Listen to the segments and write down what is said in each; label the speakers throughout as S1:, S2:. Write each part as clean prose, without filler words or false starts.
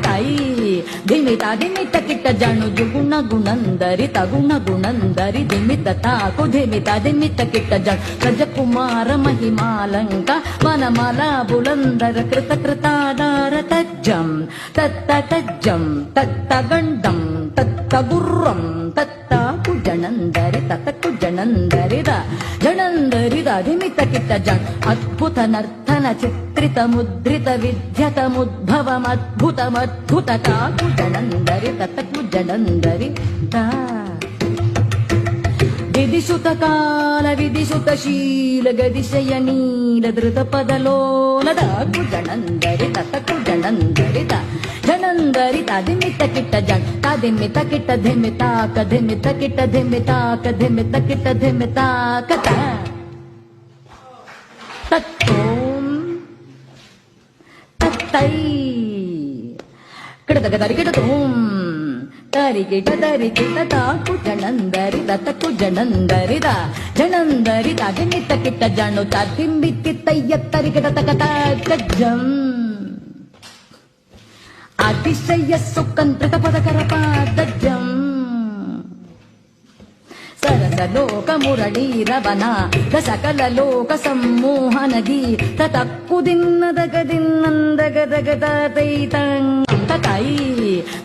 S1: ತಾಯಿ ಧಿಮಿತ ಧಿಮಿತ ಕಿಟ್ಟ ಜಣುಜು ಗುಣ ಗುಣಂದರಿ ತಗುಣ ಗುಣಂದರಿ ಧಿಮಿತ ತಾಕು ಧಿಮಿತ ಧಿಮಿತ ಕಿಟ್ಟ ಜಣ ರಜಕುಮಾರ ಮಹಿಮಾಲಂಕ ವನಮಾಲ ಬುಲಂದರ ಕೃತ ಕೃತಾಧಾರ ತಜ್ಜಂ ತತ್ತ ತಜ್ಜಂ ತತ್ತ ಗಂಡಂ ತತ್ತ ಗುರ್ರಂ ತತ್ತ ಕುಜಣಂದರಿ ತತ್ತ ಕುಜಣಂದರಿದ ಜಣಂದರಿದ ಧಿಮಿತ ಕಿಟ್ಟ ಜಣ ಅದ್ಭುತ ನರ್ತನ ಚಿತ್ರಿತ ಮುದ್ರಿತ ವಿದ್ಯತ ಮುದ್ಭವಮದ್ಭುತಮದ್ಭುತ ಕುಜಣಂದರಿ ತತ್ತ ಕುಜಣಂದರಿ ತಾ ವಿಧಿಸುತ ಕಾಲ ವಿಧಿಸುತ ಶೀಲ ಗದಿಶಯ ನೀಲ ಧೃತ ಪದಲೋಲದ ಕುಜಣಂದರಿ ತತ್ತ ಕುಜಣಂದರಿತ ಜಣಂದರಿತ ಧಿಮಿತ ಕಿಟ್ಟ ಜಣ ತಾದಿಮಿತ ಕಿಟ್ಟ ಧಿಮಿತಾಕ ಧಿಮಿತ ಕಿಟ್ಟ ಧಿಮಿತಾಕ ಧಿಮಿತ ಕಿಟ್ಟ ಧಿಮಿತಾಕ ತತ್ತೋಂ ತತ್ತೈ ಕಿಡದಗ ದರಿಗಿಡತೋಂ ತರಿಗಿಟ ದರಿಗಿಟ ತಾಕು ಜಣಂದರಿ ತಕು ಜಣಂದರಿದ ಜಣಂದರಿದ ಧಿಮಿತ ಕಿಟ್ಟ ಜಣು ತಿಂಬಿತ್ತಿ ತಯ್ಯ ತರಿಗಿಟ ತಕ ತಜ್ಜಂ ಅತಿಶಯ ಸುಕಂತ್ರಿತ ಪದಕರ ಪಾದಜ್ಜಂ ಸರಸ ಲೋಕ ಮುರಳೀರವನ ಸಕಲ ಲೋಕ ಸಮ್ಮೋಹನಗಿ ತಕ್ಕು ದಿನ್ನದಗದಿನ್ನಂದಗದಗದ ತೈತಂತ ತಾಯಿ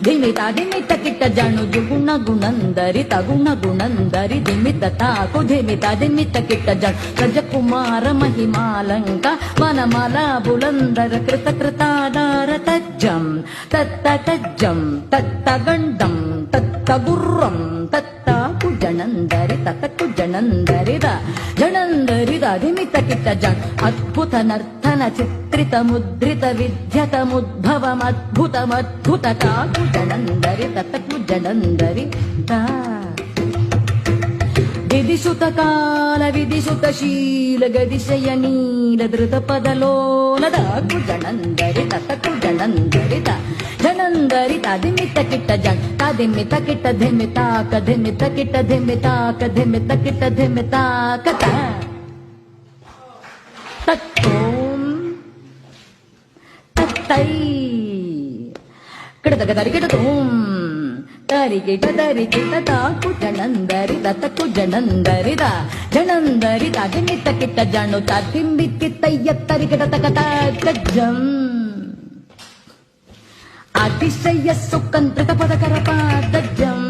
S1: ಧಿಮಿತ ಧಿಮಿತ ಕಿಟ್ಟ ಜಣುಜು ಗುಣ ಗುಣಂದರಿ ತಗುಣ ಗುಣಂದರಿ ಧಿಮಿತ ತಾಕು ಧಿಮಿತ ಧಿಮಿತ ಕಿಟ್ಟ ಜಣ ರಜಕುಮಾರ ಮಹಿಮಾಲಂಕ ವನಮಾಲ ಬುಲಂದರ ಕೃತ ಕೃತಾಧಾರ ತಜ್ಜಂ ತತ್ತ ತಜ್ಜಂ ತತ್ತ ಗಂಡಂ ತತ್ತ ಗುರ್ರಂ ತತ್ತ ಕುಜಣಂದರಿ ತತ್ತ ಕುಜಣಂದರಿದ ಜಣಂದರಿದ ಧಿಮಿತ ಕಿಟ್ಟ ಜಣ ಅದ್ಭುತ ನರ್ತನ ಚಿತ್ರಿತ ಮುದ್ರಿತ ವಿದ್ಯತ ಮುದ್ಭವಮದ್ಭುತಮದ್ಭುತ ಕುಜಣಂದರಿ ತತ್ತ ಕುಜಣಂದರಿ ತಾ ವಿಧಿಸುತ ಕಾಲ ವಿಧಿಸುತ ಶೀಲ ಗದಿಶಯ ನೀಲ ಧೃತ ಪದಲೋಲದ ಕುಜಣಂದರಿ ತತ್ತ ಕುಜಣಂದರಿತ ಜಣಂದರಿತ ಧಿಮಿತ ಕಿಟ್ಟ ಜಣ ತಾದಿಮಿತ ಕಿಟ್ಟ ಧಿಮಿತಾಕ ಧಿಮಿತ ಕಿಟ್ಟ ಧಿಮಿತಾಕ ಧಿಮಿತ ಕಿಟ್ಟ ಧಿಮಿತಾಕ ತತ್ತೋಂ ತತ್ತೈ ಕಿಡದಗ ದರಿಗಿಡತೋಂ ತರಿಗಿಟ ದರಿಗಿಟ ತಾಕು ಜಣಂದರಿ ತಕು ಜಣಂದರಿದ ಜಣಂದರಿದ ಧಿಮಿತ ಕಿಟ್ಟ ಜಣು ತಿಂಬಿತ್ತಿ ತಯ್ಯ ತರಿಗಿಟ ತಕ ತಜ್ಜಂ ಅತಿಶಯ ಸುಕಂತ್ರಿತ ಪದಕರ ಪಾದಜ್ಜಂ